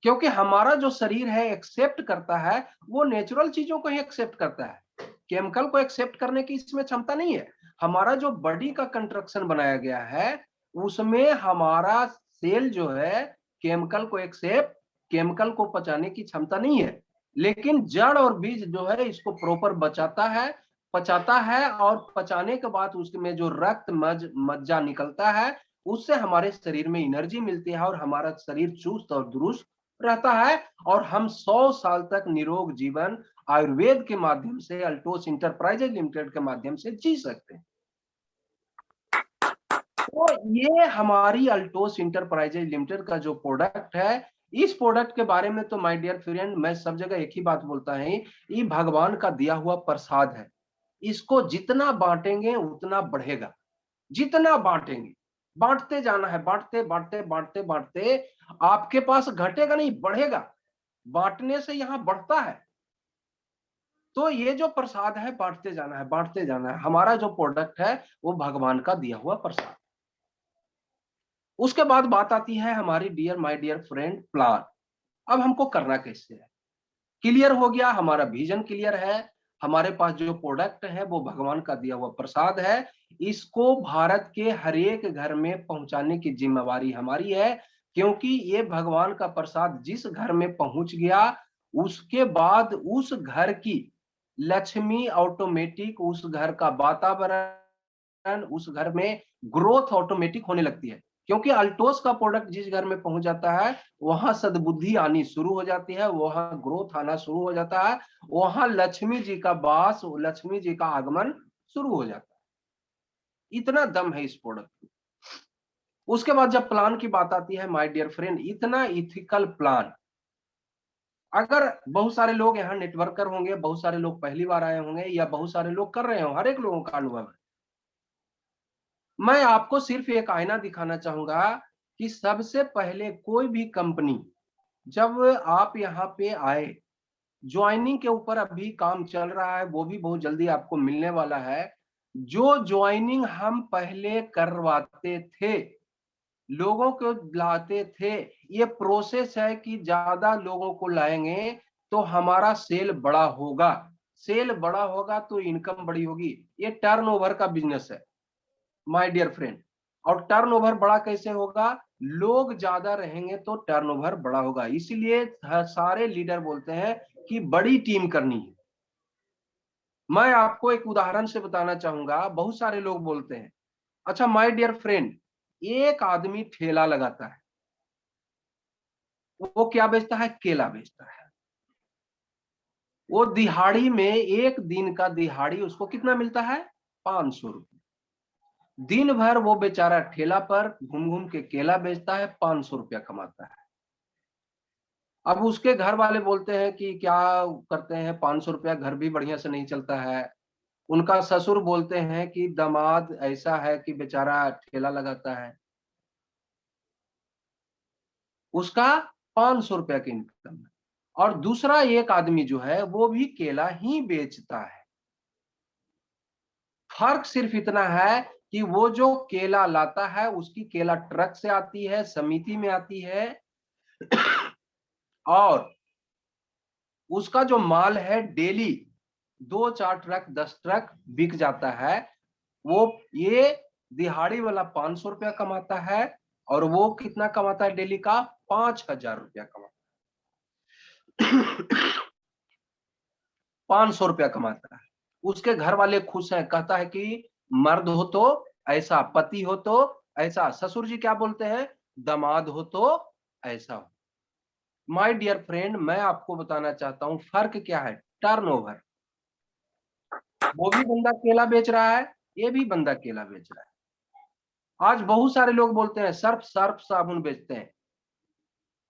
Speaker 1: क्योंकि हमारा जो शरीर है एक्सेप्ट करता है, वो नेचुरल चीजों को ही एक्सेप्ट करता है, केमिकल को एक्सेप्ट करने की इसमें क्षमता नहीं है। हमारा जो बॉडी का कंस्ट्रक्शन बनाया गया है, उसमें हमारा सेल जो है केमिकल को एक्सेप्ट, केमिकल को पचाने की क्षमता नहीं है, लेकिन जड़ और बीज जो है इसको प्रॉपर पचाता है और पचाने के बाद उसमें जो रक्त मज्जा निकलता है उससे हमारे शरीर में एनर्जी मिलती है और हमारा शरीर चुस्त और दुरुस्त रहता है और हम 100 साल तक निरोग जीवन आयुर्वेद के माध्यम से, अल्टोस इंटरप्राइजेज लिमिटेड के माध्यम से जी सकते हैं। तो ये हमारी अल्टोस इंटरप्राइजेज लिमिटेड का जो प्रोडक्ट है, इस प्रोडक्ट के बारे में तो माय डियर फ्रेंड मैं सब जगह एक ही बात बोलता है, ये भगवान का दिया हुआ प्रसाद है। इसको जितना बांटेंगे उतना बढ़ेगा, जितना बांटेंगे, बांटते जाना है, बांटते बांटते बांटते बांटते आपके पास घटेगा नहीं, बढ़ेगा। बांटने से यहाँ बढ़ता है। तो ये जो प्रसाद है बांटते जाना है, बांटते जाना है। हमारा जो प्रोडक्ट है वो भगवान का दिया हुआ प्रसाद। उसके बाद बात आती है हमारी dear my dear friend plan. अब हमको करना कैसे है? क्लियर हो गया, हमारा विजन क्लियर है, हमारे पास जो प्रोडक्ट है वो भगवान का दिया हुआ प्रसाद है, इसको भारत के हर एक घर में पहुंचाने की जिम्मेवारी हमारी है, क्योंकि ये भगवान का प्रसाद जिस घर में पहुंच गया उसके बाद उस घर की लक्ष्मी ऑटोमेटिक, उस घर का वातावरण, उस घर में ग्रोथ ऑटोमेटिक होने लगती है। क्योंकि अल्टोस का प्रोडक्ट जिस घर में पहुंच जाता है वहां सद्बुद्धि आनी शुरू हो जाती है, वहां ग्रोथ आना शुरू हो जाता है, वहां लक्ष्मी जी का वास, लक्ष्मी जी का आगमन शुरू हो जाता है। इतना दम है इस प्रोडक्ट में। उसके बाद जब प्लान की बात आती है माय डियर फ्रेंड, इतना इथिकल प्लान, अगर बहुत सारे लोग यहाँ नेटवर्कर होंगे, बहुत सारे लोग पहली बार आए होंगे या बहुत सारे लोग कर रहे हो, हर एक लोगों का अनुभव है। मैं आपको सिर्फ एक आईना दिखाना चाहूंगा कि सबसे पहले कोई भी कंपनी, जब आप यहाँ पे आए, ज्वाइनिंग के ऊपर अभी काम चल रहा है, वो भी बहुत जल्दी आपको मिलने वाला है। जो ज्वाइनिंग हम पहले करवाते थे, लोगों को लाते थे, ये प्रोसेस है कि ज्यादा लोगों को लाएंगे तो हमारा सेल बड़ा होगा, सेल बड़ा होगा तो इनकम बड़ी होगी। ये टर्नओवर का बिजनेस है माय डियर फ्रेंड। और टर्नओवर बड़ा कैसे होगा? लोग ज्यादा रहेंगे तो टर्नओवर बड़ा होगा। इसीलिए सारे लीडर बोलते हैं कि बड़ी टीम करनी है। मैं आपको एक उदाहरण से बताना चाहूंगा। बहुत सारे लोग बोलते हैं, अच्छा माय डियर फ्रेंड, एक आदमी ठेला लगाता है, वो क्या बेचता है? केला बेचता है। वो दिहाड़ी में, एक दिन का दिहाड़ी उसको कितना मिलता है? 500 रुपये। दिन भर वो बेचारा ठेला पर घूम घूम के केला बेचता है, 500 रुपया कमाता है। अब उसके घर वाले बोलते हैं कि क्या करते हैं, 500 रुपया घर भी बढ़िया से नहीं चलता है। उनका ससुर बोलते हैं कि दामाद ऐसा है कि बेचारा ठेला लगाता है, उसका 500 रुपया की इनकम है। और दूसरा एक आदमी जो है वो भी केला ही बेचता है। फर्क सिर्फ इतना है कि वो जो केला लाता है उसकी केला ट्रक से आती है, समिति में आती है, और उसका जो माल है डेली 2-4 ट्रक 10 ट्रक बिक जाता है। वो ये दिहाड़ी वाला 500 रुपया कमाता है और वो कितना कमाता है डेली का? 5,000 रुपया कमाता है। 500 रुपया कमाता है। उसके घर वाले खुश हैं, कहता है कि मर्द हो तो ऐसा, पति हो तो ऐसा, ससुर जी क्या बोलते हैं? दामाद हो तो ऐसा हो। माय डियर फ्रेंड, मैं आपको बताना चाहता हूं फर्क क्या है। टर्नओवर। वो भी बंदा केला बेच रहा है, ये भी बंदा केला बेच रहा है। आज बहुत सारे लोग बोलते हैं सर्फ सर्फ साबुन बेचते हैं।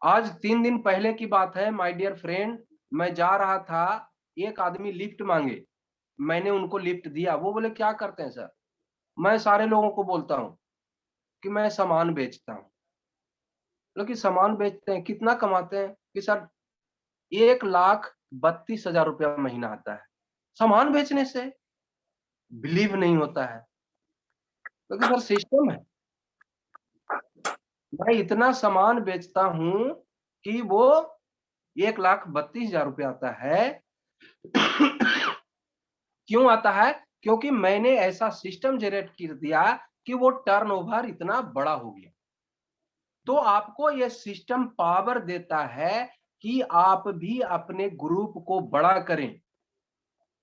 Speaker 1: आज 3 दिन पहले की बात है माय डियर फ्रेंड, मैं जा रहा था, एक आदमी लिफ्ट मांगे, मैंने उनको लिफ्ट दिया। वो बोले क्या करते हैं सर? मैं सारे लोगों को बोलता हूँ कि मैं सामान बेचता हूँ। लेकिन सामान बेचते हैं, कितना कमाते हैं? कि सर 1,32,000 रुपया महीना आता है सामान बेचने से। बिलीव नहीं होता है, क्योंकि सर सिस्टम है। मैं इतना सामान बेचता हूं कि वो 1,32,000 रुपया आता है। क्यों आता है? क्योंकि मैंने ऐसा सिस्टम जनरेट कर दिया कि वो टर्नओवर इतना बड़ा हो गया। तो आपको ये सिस्टम पावर देता है कि आप भी अपने ग्रुप को बड़ा करें।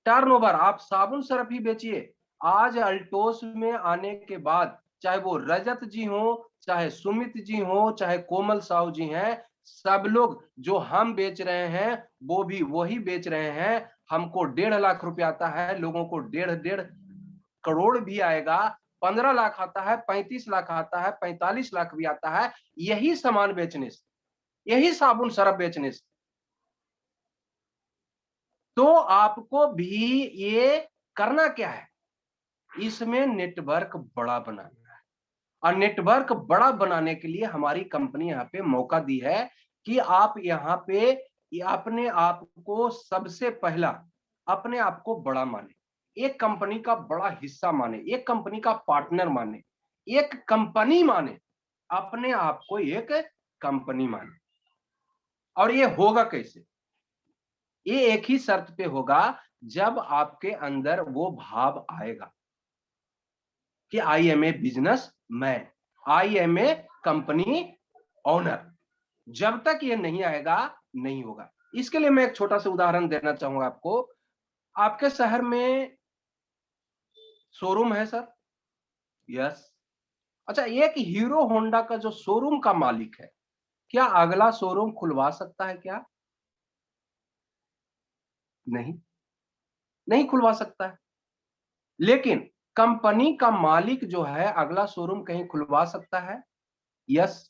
Speaker 1: टर्नओवर, आप साबुन सरफ ही बेचिए, आज अल्टोस में आने के बाद चाहे वो रजत जी हो, चाहे सुमित जी हो, चाहे कोमल साहू जी हैं, सब लोग जो हम बेच रहे हैं वो भी वही बेच रहे हैं। हमको 1.5 लाख रुपया आता है, लोगों को 1.5 करोड़ भी आएगा, 15 लाख आता है, 35 लाख आता है, 45 लाख भी आता है, यही सामान बेचने से, यही साबुन सरफ बेचने से। तो आपको भी ये करना क्या है, इसमें नेटवर्क बड़ा बनाना है। और नेटवर्क बड़ा बनाने के लिए हमारी कंपनी यहाँ पे मौका दी है कि आप यहाँ पे अपने आप को सबसे पहला अपने आप को बड़ा माने, एक कंपनी का बड़ा हिस्सा माने, एक कंपनी का पार्टनर माने, एक कंपनी माने, अपने आप को एक कंपनी माने। और ये होगा कैसे? ये एक ही शर्त पे होगा, जब आपके अंदर वो भाव आएगा कि I am a businessman, I am a company owner. जब तक ये नहीं आएगा नहीं होगा। इसके लिए मैं एक छोटा सा उदाहरण देना चाहूंगा आपको। आपके शहर में शोरूम है सर? यस। अच्छा, एक हीरो होंडा का जो शोरूम का मालिक है, क्या अगला शोरूम खुलवा सकता है क्या? नहीं, नहीं खुलवा सकता है। लेकिन कंपनी का मालिक जो है अगला शोरूम कहीं खुलवा सकता है। यस।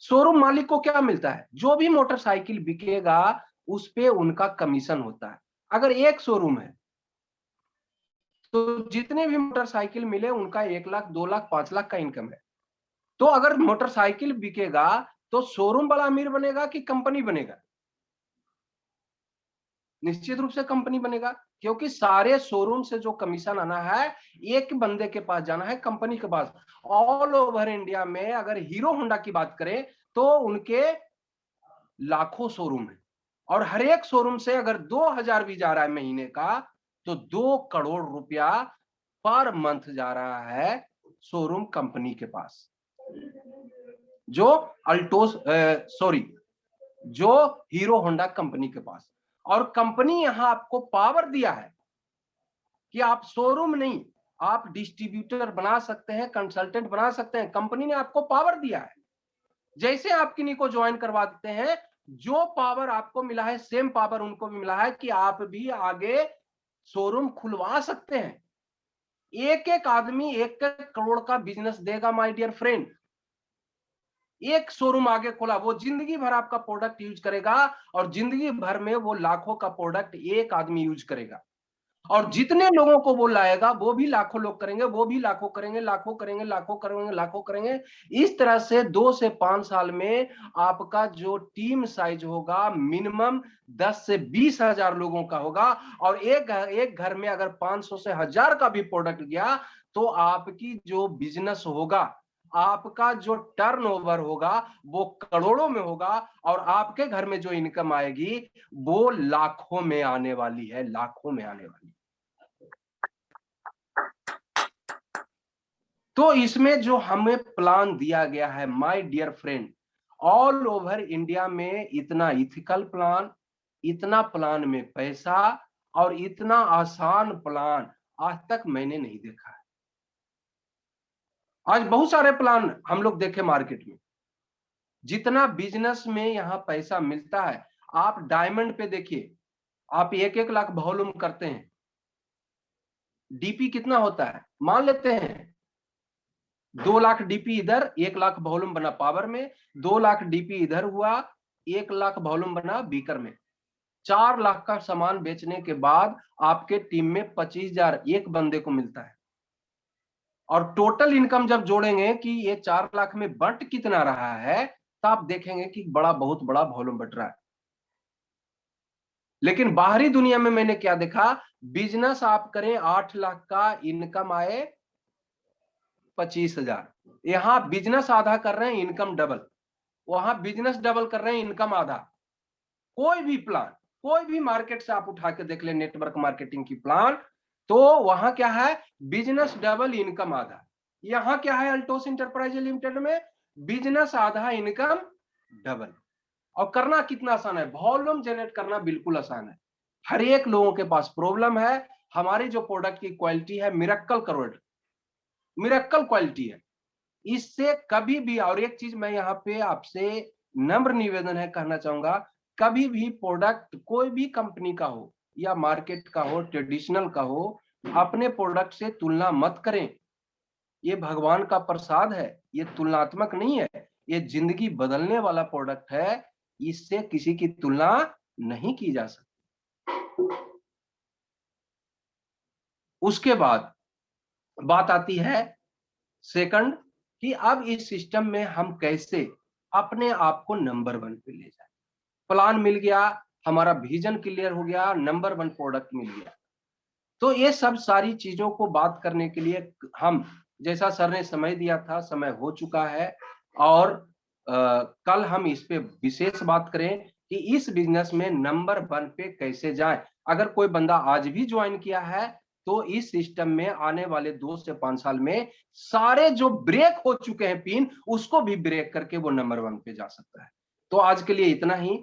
Speaker 1: शोरूम मालिक को क्या मिलता है? जो भी मोटरसाइकिल बिकेगा उस पे उनका कमीशन होता है। अगर एक शोरूम है तो जितने भी मोटरसाइकिल मिले उनका 1 लाख, 2 लाख, 5 लाख का इनकम है। तो अगर मोटरसाइकिल बिकेगा तो शोरूम बड़ा अमीर बनेगा कि कंपनी बनेगा? निश्चित रूप से कंपनी बनेगा, क्योंकि सारे शोरूम से जो कमीशन आना है एक बंदे के पास जाना है, कंपनी के पास। ऑल ओवर इंडिया में अगर हीरो होंडा की बात करें तो उनके लाखों शोरूम है, और हर एक शोरूम से अगर 2000 भी जा रहा है महीने का, तो 2 करोड़ रुपया पर मंथ जा रहा है शोरूम कंपनी के पास, जो अल्टोस सॉरी जो हीरो होंडा कंपनी के पास। और कंपनी यहां आपको पावर दिया है कि आप शोरूम नहीं, आप डिस्ट्रीब्यूटर बना सकते हैं, कंसल्टेंट बना सकते हैं। कंपनी ने आपको पावर दिया है। जैसे आप किन्हीं को ज्वाइन करवा देते हैं, जो पावर आपको मिला है सेम पावर उनको भी मिला है कि आप भी आगे शोरूम खुलवा सकते हैं। एक एक आदमी 1-1 करोड़ का बिजनेस देगा माय डियर फ्रेंड। एक शोरूम आगे खोला, वो जिंदगी भर आपका प्रोडक्ट यूज करेगा, और जिंदगी भर में वो लाखों का प्रोडक्ट एक आदमी यूज करेगा। और जितने लोगों को वो लाएगा वो भी लाखों लोग करेंगे, वो भी लाखों करेंगे, लाखों करेंगे, लाखों करेंगे, लाखों करेंगे। इस तरह से 2 से 5 साल में आपका जो टीम साइज होगा मिनिमम 10 से 20 हजार लोगों का होगा। और एक घर में अगर 500 से 1000 का भी प्रोडक्ट गया तो आपकी जो बिजनेस होगा, आपका जो टर्नओवर होगा वो करोड़ों में होगा, और आपके घर में जो इनकम आएगी वो लाखों में आने वाली है, लाखों में आने वाली है। तो इसमें जो हमें प्लान दिया गया है my dear friend, all over India में इतना इथिकल प्लान, इतना प्लान में पैसा, और इतना आसान प्लान आज तक मैंने नहीं देखा है। आज बहुत सारे प्लान हम लोग देखे मार्केट में, जितना बिजनेस में यहां पैसा मिलता है। आप डायमंड पे देखिए, आप 1-1 लाख वॉल्यूम करते हैं, डीपी कितना होता है मान लेते हैं, 2 लाख डीपी इधर, 1 लाख वॉल्यूम बना पावर में, 2 लाख डीपी इधर हुआ, 1 लाख वॉल्यूम बना बीकर में। 4 लाख का सामान बेचने के बाद आपके टीम में 25,000 एक बंदे को मिलता है। और टोटल इनकम जब जोड़ेंगे कि ये 4 लाख में बंट कितना रहा है, तो आप देखेंगे कि बहुत बड़ा वॉल्यूम बट रहा है। लेकिन बाहरी दुनिया में मैंने क्या देखा, बिजनेस आप करें 8 लाख का इनकम आए 25,000, यहां बिजनेस आधा कर रहे हैं इनकम डबल, वहां बिजनेस डबल कर रहे हैं इनकम आधा। कोई भी प्लान, कोई भी मार्केट से आप उठा के देख ले नेटवर्क मार्केटिंग की प्लान, तो वहां क्या है, बिजनेस डबल इनकम आधा। यहाँ क्या है अल्टोस इंटरप्राइज लिमिटेड में, बिजनेस आधा इनकम डबल। और करना कितना आसान है, वॉल्यूम जनरेट करना बिल्कुल आसान है। हर एक लोगों के पास प्रॉब्लम है, हमारी जो प्रोडक्ट की क्वालिटी है मिरेकल करोड़, मिरेकल क्वालिटी है। इससे कभी भी, और एक चीज मैं यहाँ पे आपसे नम्र निवेदन है कहना चाहूंगा, कभी भी प्रोडक्ट कोई भी कंपनी का हो या मार्केट का हो, ट्रेडिशनल का हो, अपने प्रोडक्ट से तुलना मत करें। ये भगवान का प्रसाद है, ये तुलनात्मक नहीं है, ये जिंदगी बदलने वाला प्रोडक्ट है, इससे किसी की तुलना नहीं की जा सकती। उसके बाद बात आती है सेकंड, कि अब इस सिस्टम में हम कैसे अपने आप को नंबर 1 पे ले जाए। प्लान मिल गया, हमारा विजन क्लियर हो गया, नंबर 1 प्रोडक्ट मिल गया। तो ये सब सारी चीजों को बात करने के लिए हम, जैसा सर ने समय दिया था, समय हो चुका है, और कल हम इस पे विशेष बात करें कि इस बिजनेस में नंबर 1 पे कैसे जाए। अगर कोई बंदा आज भी ज्वाइन किया है तो इस सिस्टम में आने वाले 2 से 5 साल में सारे जो ब्रेक हो चुके हैं पिन, उसको भी ब्रेक करके वो नंबर 1 पे जा सकता है। तो आज के लिए इतना ही।